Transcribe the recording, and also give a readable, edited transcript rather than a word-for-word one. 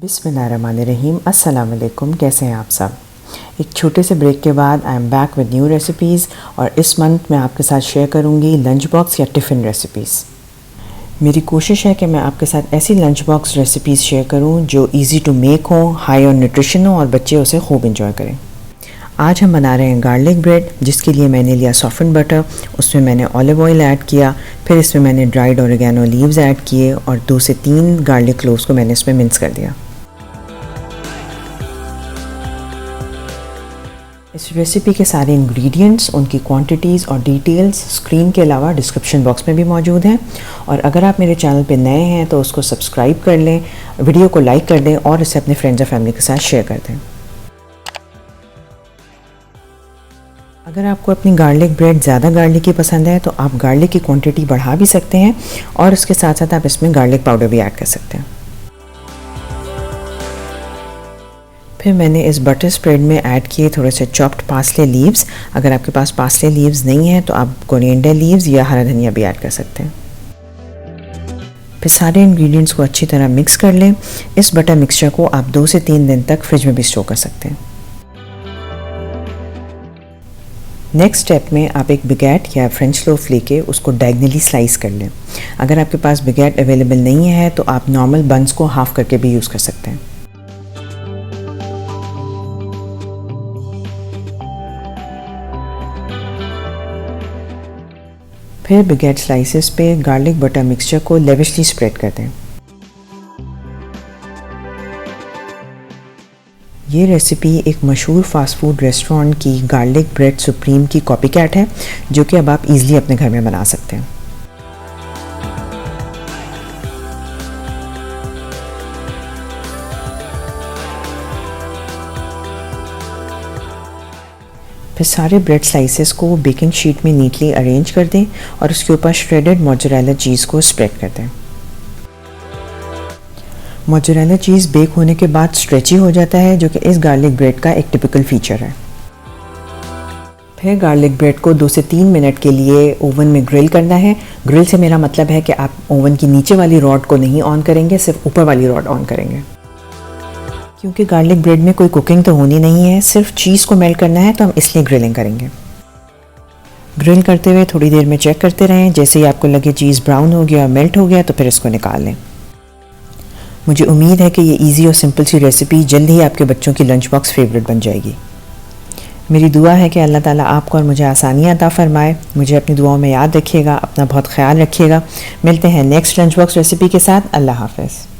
बिस्मिल्लाहिर्रहमानिर्रहीम। अस्सलाम वालेकुम। कैसे हैं आप सब? एक छोटे से ब्रेक के बाद I am back with new recipes और इस मंथ मैं आपके साथ शेयर करूंगी लंच बॉक्स या टिफ़िन रेसिपीज़। मेरी कोशिश है कि मैं आपके साथ ऐसी लंच बॉक्स रेसिपीज़ शेयर करूं जो इजी टू मेक हो, हाई ऑन न्यूट्रिशन हो और बच्चे उसे खूब इंजॉय करें। आज हम बना रहे हैं गार्लिक ब्रेड, जिसके लिए मैंने लिया सॉफ्टन बटर, उसमें मैंने ऑलिव ऑयल ऐड किया, फिर इसमें मैंने ड्राइड ऑरिगेनो लीव्स ऐड किए और 2 से 3 गार्लिक क्लोव्स को मैंने इसमें मिक्स कर दिया। इस रेसिपी के सारे इंग्रेडिएंट्स, उनकी क्वांटिटीज़ और डिटेल्स स्क्रीन के अलावा डिस्क्रिप्शन बॉक्स में भी मौजूद हैं। और अगर आप मेरे चैनल पे नए हैं तो उसको सब्सक्राइब कर लें, वीडियो को लाइक कर दें और इसे अपने फ्रेंड्स और फैमिली के साथ शेयर कर दें। अगर आपको अपनी गार्लिक ब्रेड ज़्यादा गार्लिक की पसंद है तो आप गार्लिक की क्वांटिटी बढ़ा भी सकते हैं और उसके साथ साथ आप इसमें गार्लिक पाउडर भी ऐड कर सकते हैं। फिर मैंने इस बटर स्प्रेड में ऐड किए थोड़े से चॉप्ड पार्सले लीव्स। अगर आपके पास पार्सले लीव्स नहीं है तो आप कोरिएंडर लीव्स या हरा धनिया भी ऐड कर सकते हैं। फिर सारे इंग्रेडिएंट्स को अच्छी तरह मिक्स कर लें। इस बटर मिक्सचर को आप 2 से 3 दिन तक फ्रिज में भी स्टोर कर सकते हैं। नेक्स्ट स्टेप में आप एक बिगैट या फ्रेंच लोफ लेके उसको डायगनली स्लाइस कर लें। अगर आपके पास बिगैट अवेलेबल नहीं है तो आप नॉर्मल बंस को हाफ करके भी यूज़ कर सकते हैं। फिर बिगैट स्लाइसेस पे गार्लिक बटर मिक्सचर को लेविशली स्प्रेड कर दें। ये रेसिपी एक मशहूर फास्ट फूड रेस्टोरेंट की गार्लिक ब्रेड सुप्रीम की कॉपीकैट है, जो कि अब आप इजीली अपने घर में बना सकते हैं। फिर सारे ब्रेड स्लाइसेस को बेकिंग शीट में नीटली अरेंज कर दें और उसके ऊपर श्रेडेड मोज़रेला चीज़ को स्प्रेड कर दें। मोज़रेला चीज़ बेक होने के बाद स्ट्रेची हो जाता है, जो कि इस गार्लिक ब्रेड का एक टिपिकल फीचर है। फिर गार्लिक ब्रेड को 2 से 3 मिनट के लिए ओवन में ग्रिल करना है। ग्रिल से मेरा मतलब है कि आप ओवन की नीचे वाली रॉड को नहीं ऑन करेंगे, सिर्फ ऊपर वाली रॉड ऑन करेंगे। क्योंकि गार्लिक ब्रेड में कोई कुकिंग तो होनी नहीं है, सिर्फ चीज़ को मेल्ट करना है, तो हम इसलिए ग्रिलिंग करेंगे। ग्रिल करते हुए थोड़ी देर में चेक करते रहें। जैसे ही आपको लगे चीज़ ब्राउन हो गया, मेल्ट हो गया, तो फिर इसको निकाल लें। मुझे उम्मीद है कि ये इजी और सिंपल सी रेसिपी जल्द ही आपके बच्चों की लंच बॉक्स फेवरेट बन जाएगी। मेरी दुआ है कि अल्लाह ताला आपको और मुझे आसानियाँ अता फरमाए। मुझे अपनी दुआओं में याद रखिएगा। अपना बहुत ख्याल रखिएगा। मिलते हैं नेक्स्ट लंच बॉक्स रेसिपी के साथ। अल्लाह हाफ़िज़।